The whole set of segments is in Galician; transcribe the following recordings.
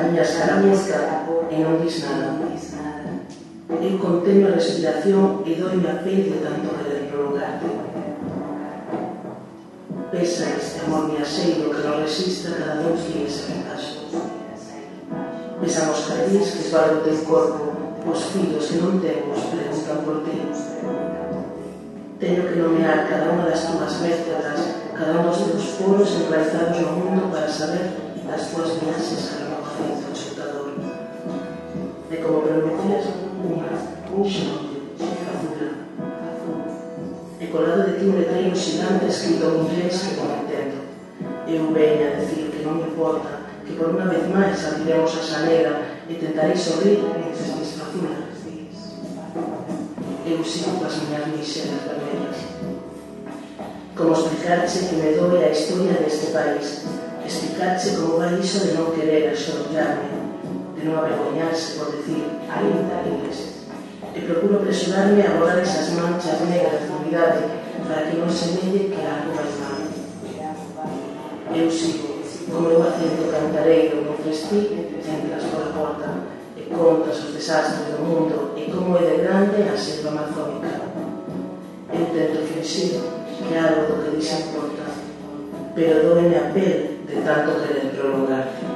miña escaramuza e non dis nada. Eu conteño a respiración e doime a pel de tanto querer prolongarte. Pesa este amor viaxeiro que non resiste cada 2 días e retaxo. Pesan os jardíns que esbarro o teu corpo, os fillos que non temos preguntan por ti. Teño que nomear cada unha das túas vértebras, cada un dos teus poros enraizados no mundo para saber das tuas viaxes a remojación do chutador. E como pronuncias, unha, xonte, azula. E colado de ti un letreiro xigante escrito en inglés que non entendo. Eu veño a decir que non me importa, que por unha vez máis abriremos a xanera e tentarei sorrir mentre me esfazula. Eu sigo coas miñas mixeras vermellas. Como explicarche que me doe a historia deste país, explicarche como vai iso de non querer axorollarme, de non avergoñarse por decir ainda eles. E procuro apresurarme a borrar esas manchas negras de unidade para que non se melle que algo vai mal. Eu sigo, como eu acento cantareiro no festí, entras por a porta e contas os desastres do mundo e como é de grande a selva amazónica. Eu tento fingir que algo do que dis importa, pero doeme a pel de tanto querer prolongarte.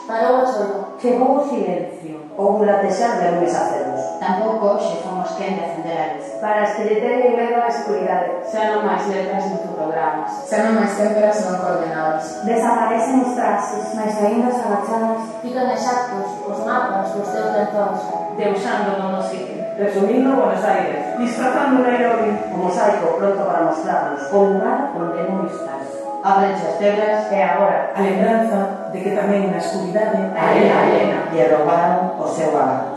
Parou o solo. Chegou o silencio. Houbo latexar de lumes acedos. Tampouco hoxe fomos quen de acender a luz. Para as que lle teñen medo a escuridade. Xa non máis letras nin fotogramas. Xa non máis témperas non coordenadas. Desaparecen os traxes, mas aínda as agachadas. Fican exactos os mapas dos teus lenzóns. Deusando no nos sitio. Resumindo Buenos Aires. Disfrazando Nairobi. O mosaico pronto para mostrarnos o lugar onde non estás. Ábrense as tebras E agora, A lembranza de que tamén na escuridade a ela lle roubaron o seu agarro.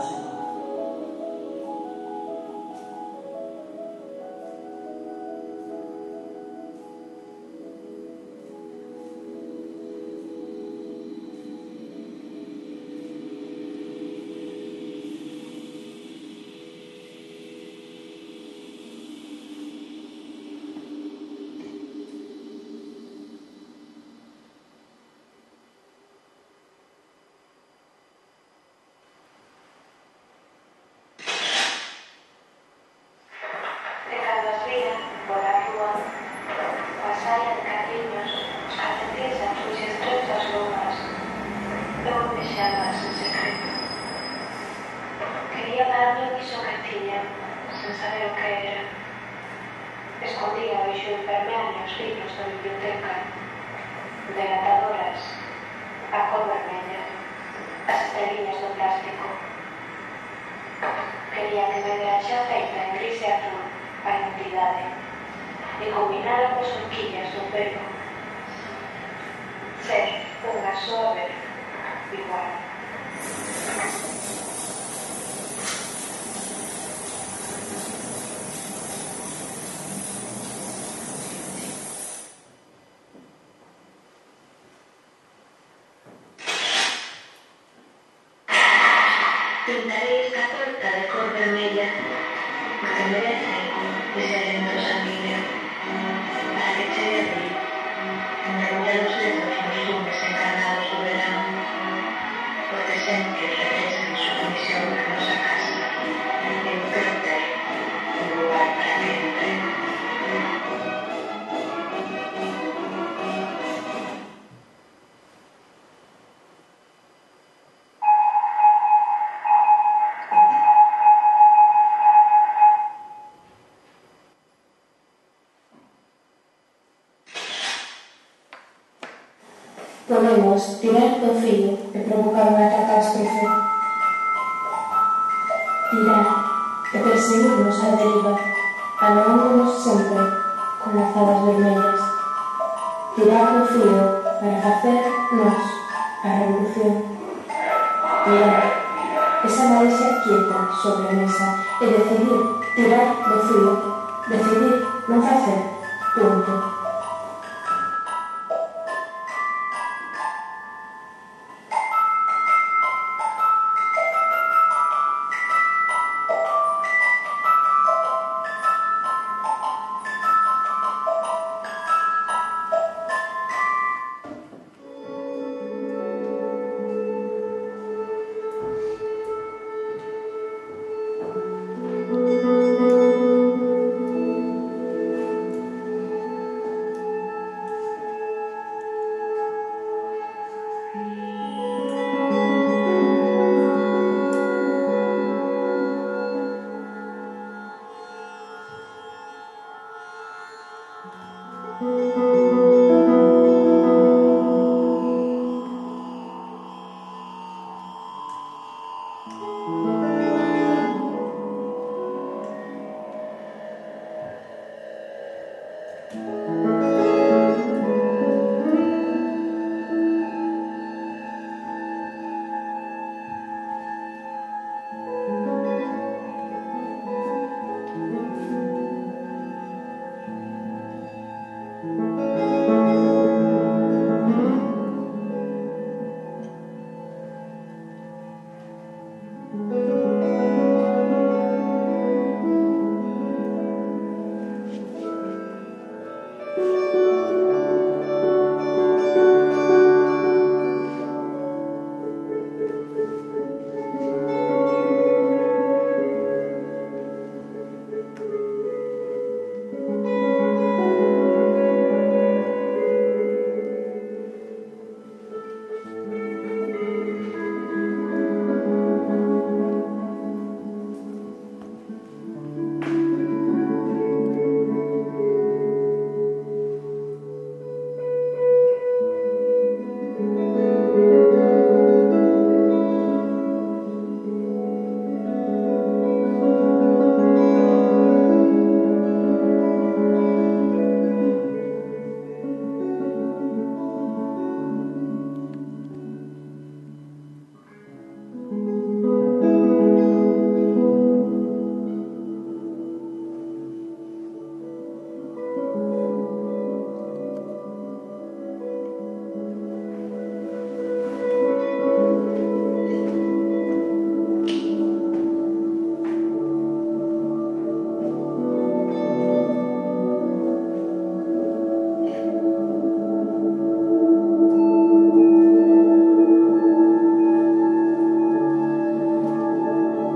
Escondía baixo o impermeable os libros da biblioteca, delatadoras, a cor vermella, as estreliñas do plástico. Quería que me dera xa feita en gris e azul a identidade e combinara coas horquillas do pelo. Ser unha soa vez igual. Pintarei esta torta de cor vermella, que merece ese aliento sanguíneo, para que chegue a ti, enrollar os dedos nos lumes encarnados do verano, porque sempre regresa en su misión a nosa casa. Eu quero ter un lugar para que entre. Podemos tirar do fío e provocar unha catástrofe. Tirar e perseguirnos á deriva, aneándonos sempre con lazadas vermellas. Tirar do fío para facer nós a revolución. Mirar esa maleza quieta sobre a mesa e decidir tirar do fío, decidir non facer, punto.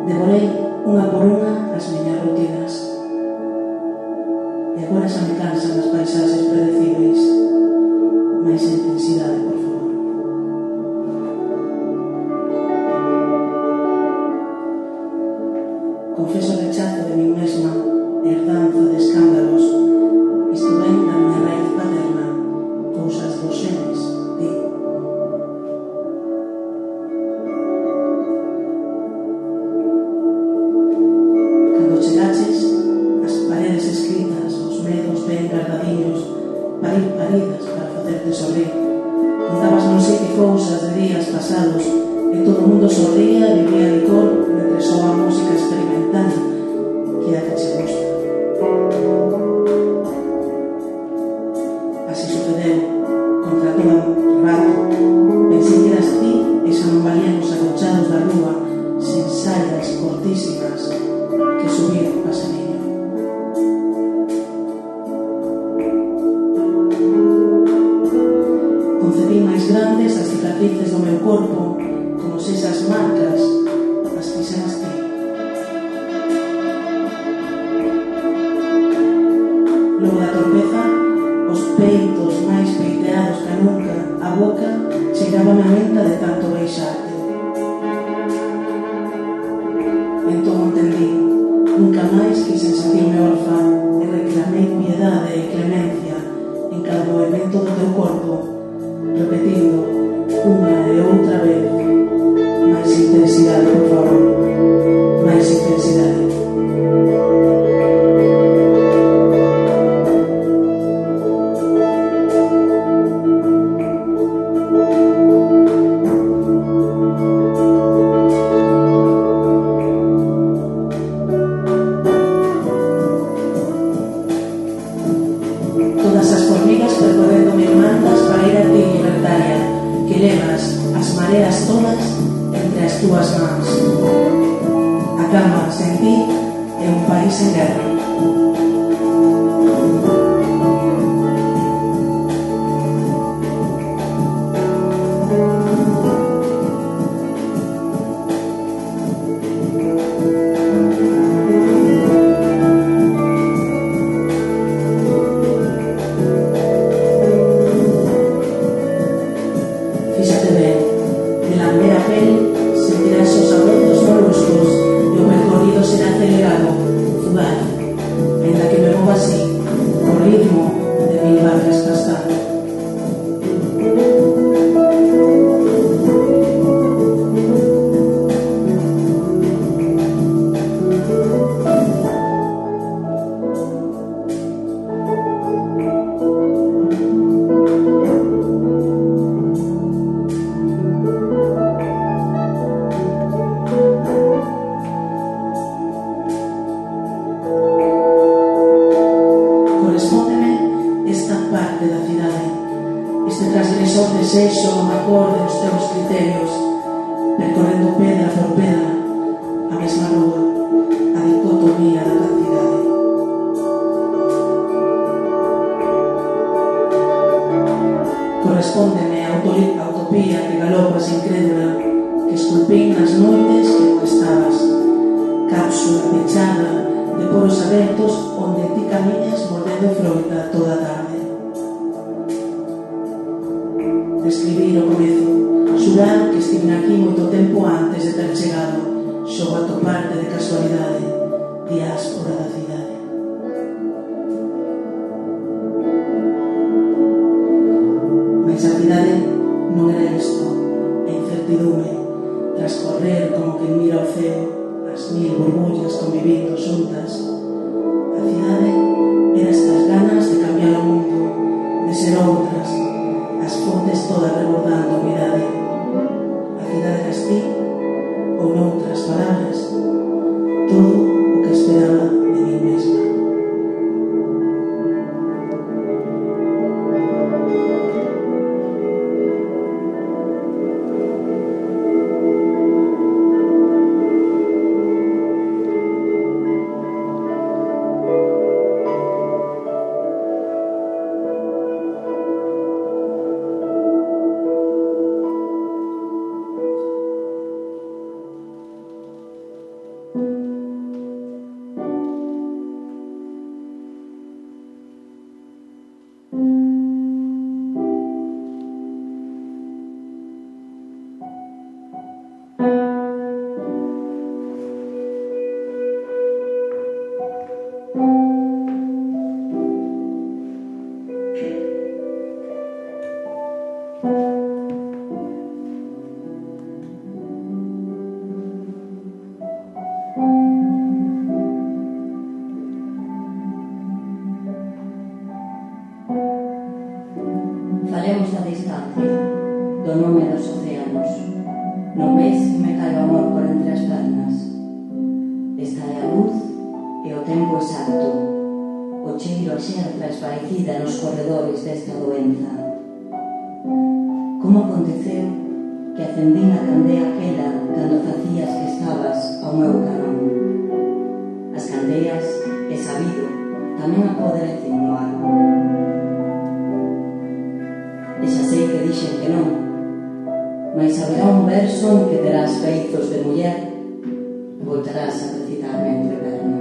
Devorei unha por unha as miñas rutinas e agora xa me cansan as paisaxes predecibles. Máis intensidade, por favor. Confeso o rechazo de min mesma e herdanza de escándalos. Isto ven da miña raíz paterna, cousas dos xenes, digo. Cando chegaches, as paredes escritas, os medos ben guardadiños, paridas para facerte sorrir. Contabas non sei que cousas de días pasados e todo o mundo sorría e vivía licor mentre soa a música experimental que é a que che gusta. Así sucedeu, contra todo rato. Pensei que eras ti e xa non valíamos agochados da rúa sin saias cortísimas que subir o pasadiño. Concebí máis grandes as cicatrices do meu corpo como se esas marcas as fixeras ti. Logo da torpeza, os peitos máis peiteados que nunca, a boca chegaba a menta de tanto baixarte. Entón entendí, nunca máis quise sentirme orfa e reclamei piedade e clemencia en cada movimento do teu corpo, repetindo unha e outra vez, máis intenso. levas as mareas todas entre as túas mans. A cama sen ti é un país en guerra. Correspóndeme a utopía que galopas incrédula, que esculpín nas noites que non estabas, cápsula pechada de poros abertos onde ti camiñas mordendo froita toda a tarde. Describir o comezo, xurar que estive aquí moito tempo antes de ter chegado, xogo a toparte de casualidade, diáspora da cidade. A cidade non era isto, a incertidume, tras correr como que mira o ceo, as 1000 burbullas convivindo xuntas. A cidade era estas ganas de cambiar o mundo, de ser outras, as fontes todas rebordando a mirade. A cidade eras ti, ou noutras palabras, todo o que esperaba de mí mesma. Falemos da distancia, do nome dos océanos. Non ves que me cae o amor por entre as pernas? Esta é a luz e o tempo exacto, o cheiro a xerza esvaecida nos corredores desta doenza. Como aconteceu que acendín a candea aquela cando facías que estabas ao meu carón? As candeas, é sabido, tamén apodrecen no ar. E xa sei que dixen que non, mas haberá un verso en que terás feitos de muller e voltarás a recitarme entre perna.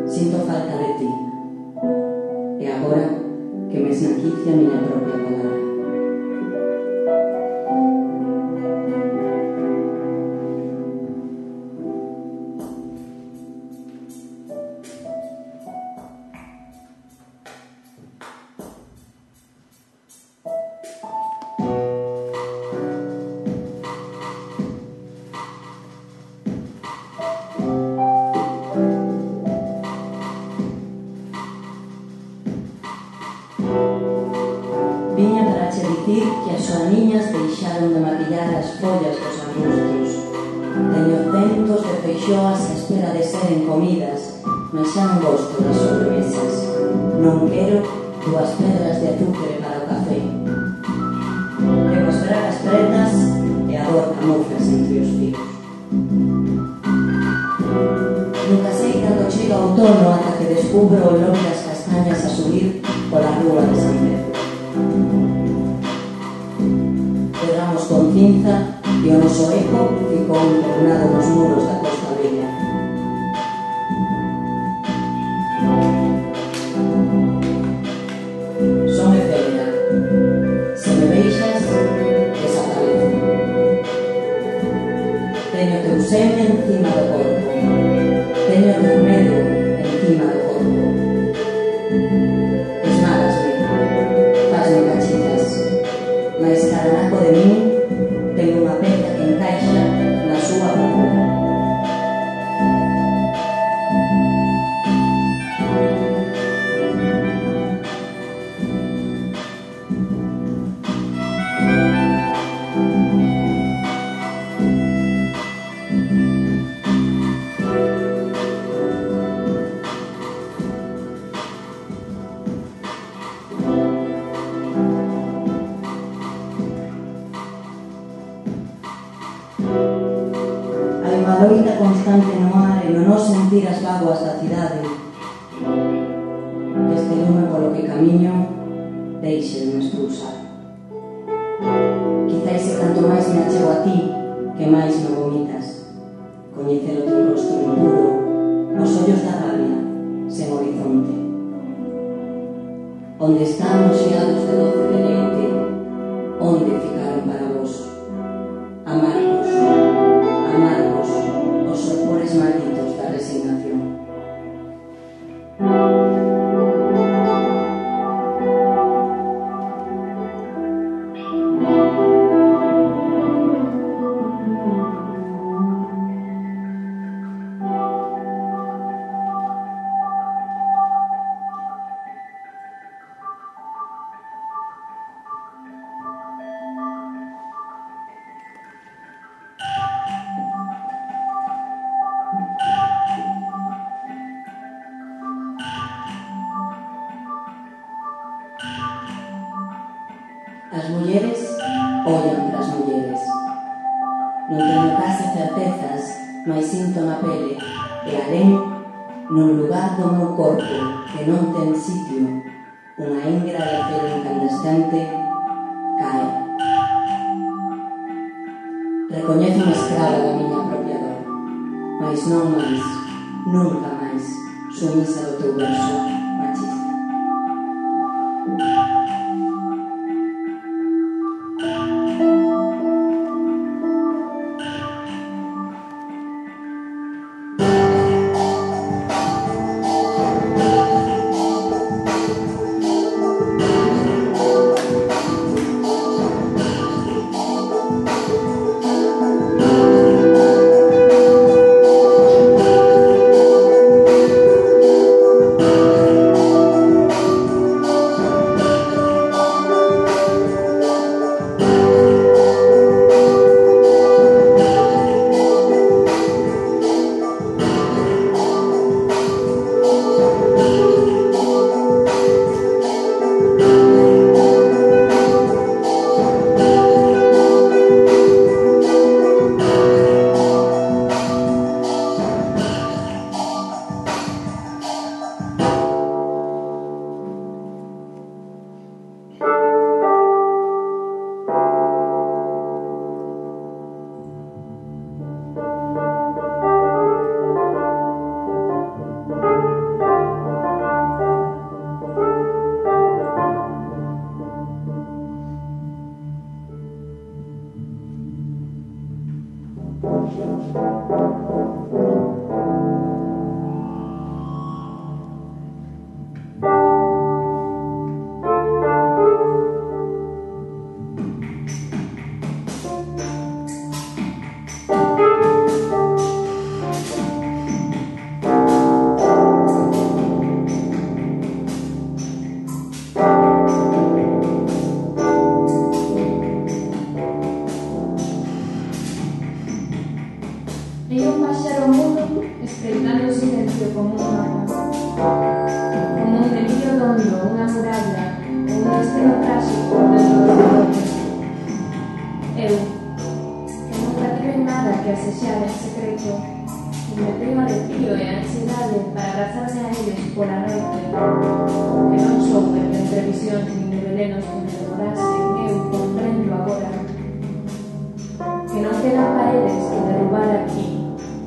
Sinto falta de ti, e agora que me esnaquice a miña propia palabra. Viña para che dicir que as soaniñas deixaron de maquillar as follas dos arbustos. Teño centos de feixoas á espera de seren comidas, mas xa non gosto das sobremesas. Non quero dúas pedras de azúcar para o café. Temos bragas pretas e a dor camuflas entre os fios. Nunca sei cando chega o outono ata que descubro o olor das castañas a subir pola rúa de San Pedro. Pegamos con cinza e o noso eco ficou impregnado nos muros da Costa Bella. Son efémera. Se me veixas, desaparece. Teño teu seme encima do corpo. Teño teu medo encima do corpo. Esmágasme, fasme cachitas, mais caranaco de min ten unha peta que encaixa na súa procura. Hai unha loita constante no ar e no non sentir as vaguas da cidade. Este lume polo que camiño deixe de me expulsar. Quizais se canto máis me achego a ti, que máis me vomitas. Coñecer o teu rostro impuro, os ollos da rabia, sen horizonte. Onde están os xiados de doce de leite, onde ficaron para vos? Amargos, amargos, os sopores malditos da resignación. As mulleres ollan para as mulleres. Non teño case certezas, mais sinto na pele e alén, nun lugar do meu corpo que non ten sitio, unha ingra de acero incandescente cae. Recoñezo unha escrava da miña propia dor, mais non máis, nunca máis, sumisa do teu verso machista. Hai un páxaro do tráxico dentro do bigote. Eu, que nunca tive nada que asexar en secreto, que me pego de frío e ansiedade para abrazarme a eles pola noite, que non souben de previsión nin de velenos que me devorasen, eu comprendo agora que non quedan paredes que derrubar aquí,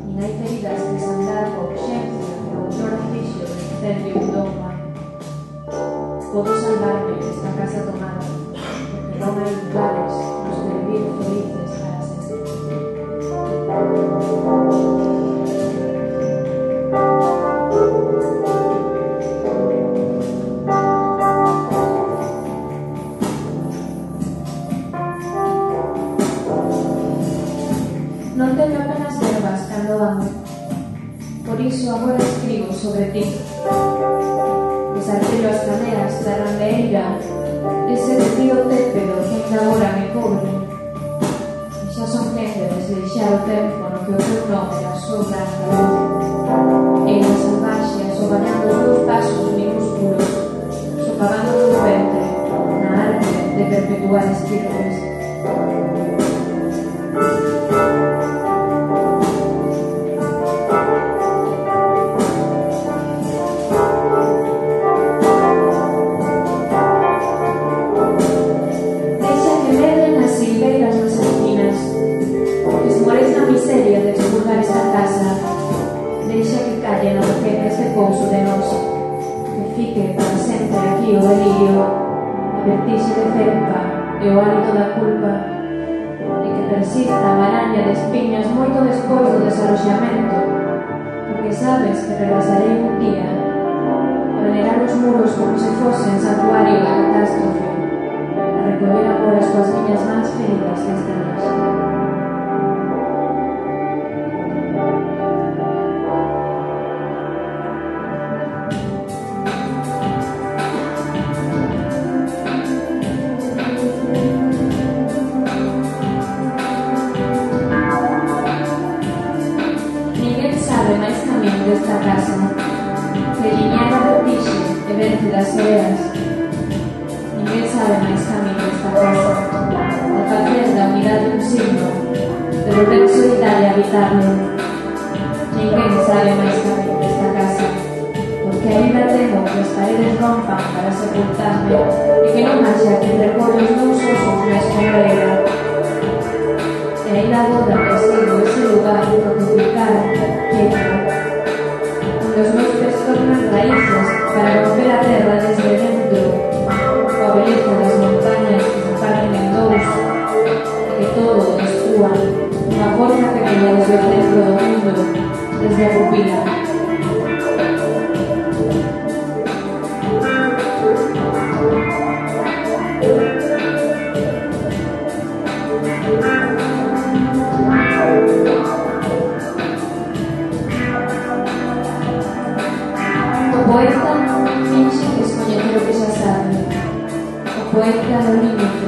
nin hai feridas que sandar por urxencia que o autor fixo do incendio un dogma. Podo salvarme desta casa tomada, porque non hai lugares nos que vivir felices para sempre. Non teño apenas verbas cando amo, por iso agora escribo sobre ti. Desartello as caneas da randeira, ese vestido tépedo que ainda agora me cobre. E xa son quen de desleixar o tempo no que o teu nome da sobra a luz. E na salvaxe, asobañando os meus pasos minúsculos, socavando o meu ventre, na arte de perpetuar estirpes. Pouso de nós, que fique para sempre aquí o delirio, a vertixe de felpa e o hálito da culpa, e que persista a maraña de espiñas moito despois do desarroxamento, porque sabes que regresarei un día a venerar os muros como se fosen santuario da catástrofe, a recoller agora as tuas viñas máis feridas desta noite. Desta casa, que liñada vertixe e vence das sereas. Ninguén sabe máis camiño desta casa, de facer da unidade un signo, de volver solitaria a habitarlo. Ninguén sabe máis camiño desta casa, porque ainda temo que as paredes rompan para sepultarme e que non haxa que recolle os meus osos na escombrera. E ainda agora persigo ese lugar fortificar, quieto, os meus pés tornan raíces para romper a terra desde dentro, coa beleza das montañas que se parten en dous e que todo o destúa, unha forza pequena desde o centro do mundo, desde a pupila. O poeta finxe descoñecer o que xa sabe. O poeta do límite,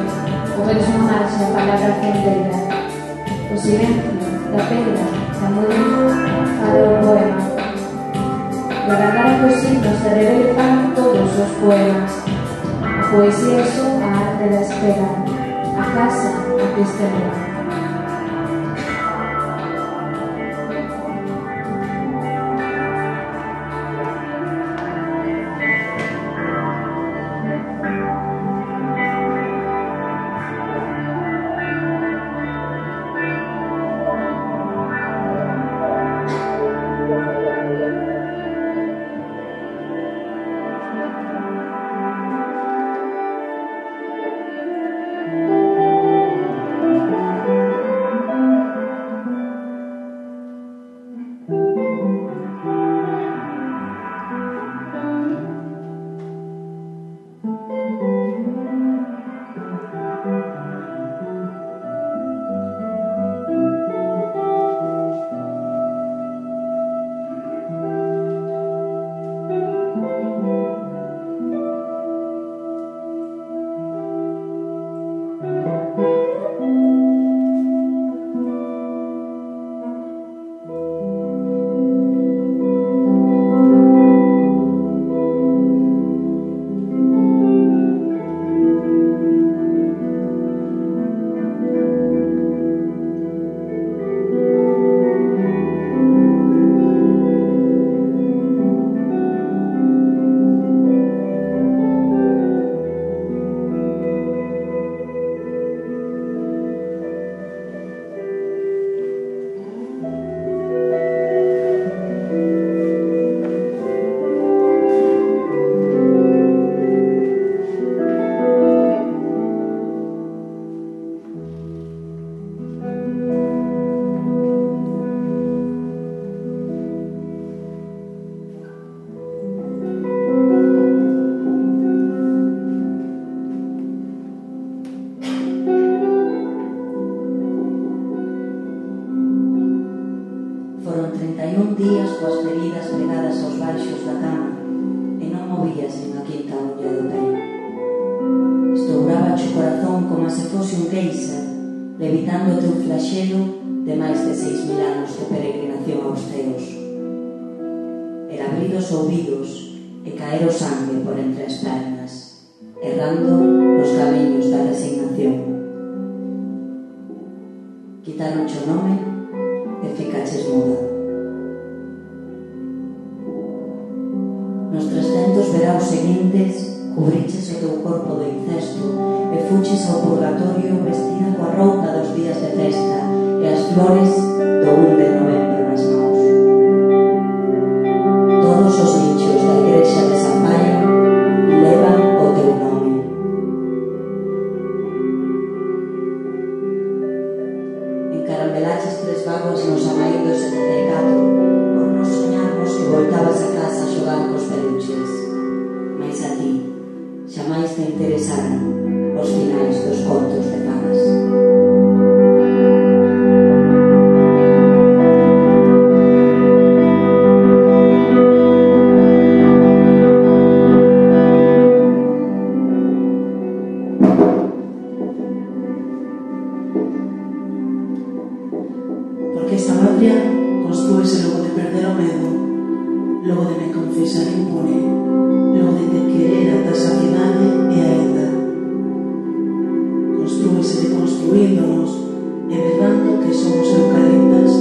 o verso en marcha, a palabra centeira. O silencio da pedra, da muda, para o poema. E agardar a que os signos se revelen todos os poemas. A poesía é só a arte da espera, a casa a que estemos. días coas feridas pegadas aos baixos da cama e non movías nin a quinta unha do pé. Estouraba o corazón como se fose un queixar, levitando o teu flaxelo de máis de 6.000 anos de peregrinación aos ceos. Era abrir os ouvidos e caer o sangue por entre as pernas, errando nos camiños da resignación. Quitaronche o nome e ficaches muda. Nos 300 veraos seguintes cubriches o teu corpo de incesto e fuches ao purgatorio vestida coa roupa dos días de festa e as flores do 1 de novembro nas mãos. Todos os nichos da igrexa de San Maio levan o teu nome. Encaramelaches 3 vagoas nos amaín do 74 por non soñarmos que voltabas a casa a xogar cos peluches. Mais a ti xamais te interesaron os finais dos contos de fadas. Porque esta patria construíse logo de perder o medo, logo de me confesar impune, logo de te querer ata a saciedade e aínda. Construíse deconstruíndonos e berrando que somos eucaliptas.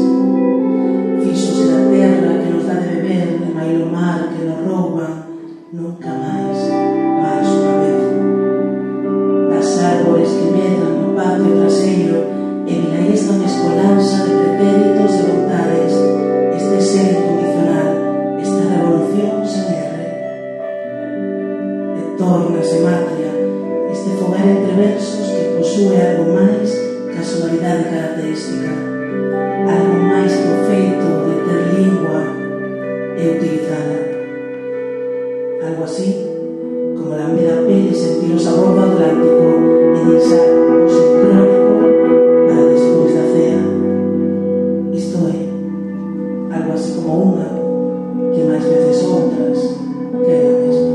Fíxose da terra que nos dá de beber e mailo mar que nos rouban, nunca máis, máis unha vez. Das árbores que medran no patio traseiro e vilaí esta mescolanza de pretéritos e vontades, este ser incondicional, esta revolución sen erre. E tórnase matria este fogar entre versos que posúe algo máis que a sonoridade característica, algo máis que o feito de ter lingua e utilizala. Algo así como lamber a pele e sentir o sabor do Atlántico e deixar o sincrónico para despois da cea. Isto é, algo así como unha que máis veces outras que é a mesma.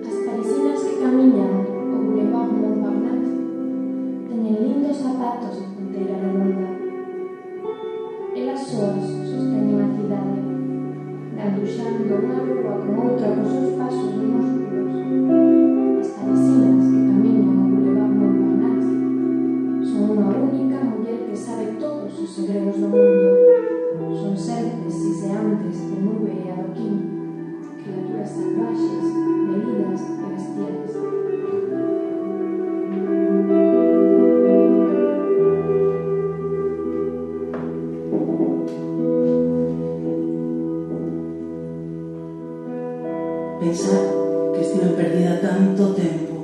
As parisinas que camiñan o Boulevard Montparnasse teñen lindos zapatos de punteira redonda. Elas soas sosteñen a cidade, ganduxando unha rúa con outra cos seus pasos minúsculos. As parisinas que camiñan o Boulevard Montparnasse son unha única muller que sabe todos os segredos do mundo. Son serpes siseantes de nube e adoquín, criaturas salvaxes, velidas e bestiales. Pensar que estive perdida tanto tempo,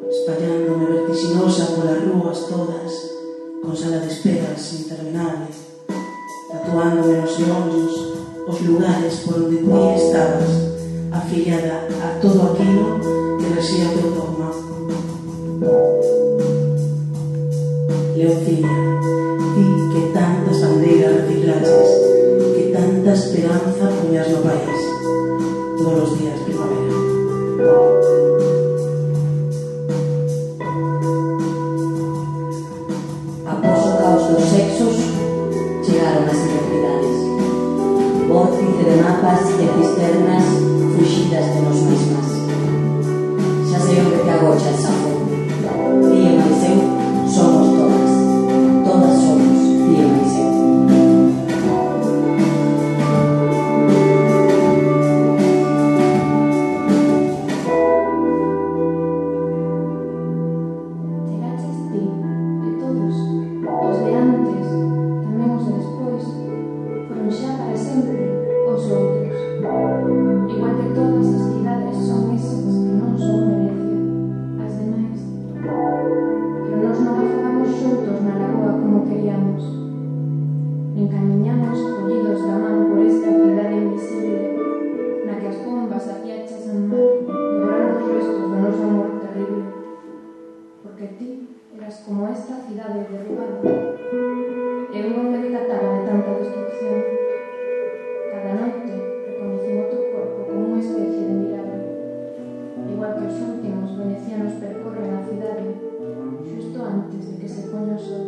espallándome vertiginosa polas rúas todas, con sala de esperas interminable, tatuándome nos ollos os lugares por onde ti estabas, afiliada a todo aquilo que rexía o teu dogma. Leoncina, ti que tantas bandeiras reciclaches, que tanta esperanza poñas no país, todos os días primavera. Após o caos dos sexos, chegaron as identidades. Vórtice de mapas e cisternas fuxidas de nos mesmas. Xa sei o que te agocha esa fonte. Ti e máis eu somos todas. Todas somos ti e máis eu. Chegaches ti e todos, os de antes, tamén os de despois, foron xa para sempre os outros. Igual que todas as cidades son esas que non son Venecia, as demais. especie de milagro. Igual que os últimos venecianos percorren a cidade xusto antes de que se poña o sol.